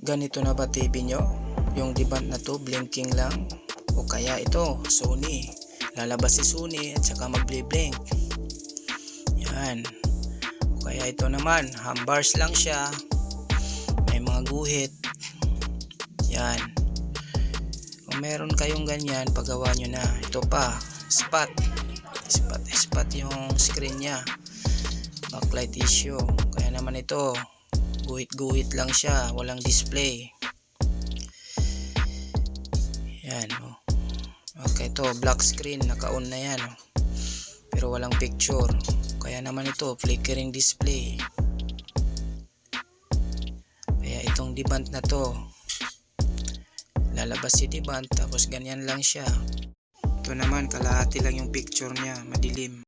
Ganito na ba TV nyo? Yung deband na to blinking lang? O kaya ito Sony, lalabas si Sony at saka magble-blink. Yan. O kaya ito naman hambars lang siya, may mga guhit. Yan. Kung meron kayong ganyan, pagawa nyo na. Ito pa, spot yung screen nya, backlight issue. Kaya naman ito guhit lang siya, walang display. Yan oh. Okay, ito black screen, naka-on na yan oh. Pero walang picture. Kaya naman ito flickering display. Kaya itong deband na to, lalabas si deband tapos ganyan lang siya. Ito naman kalahati lang yung picture niya, madilim.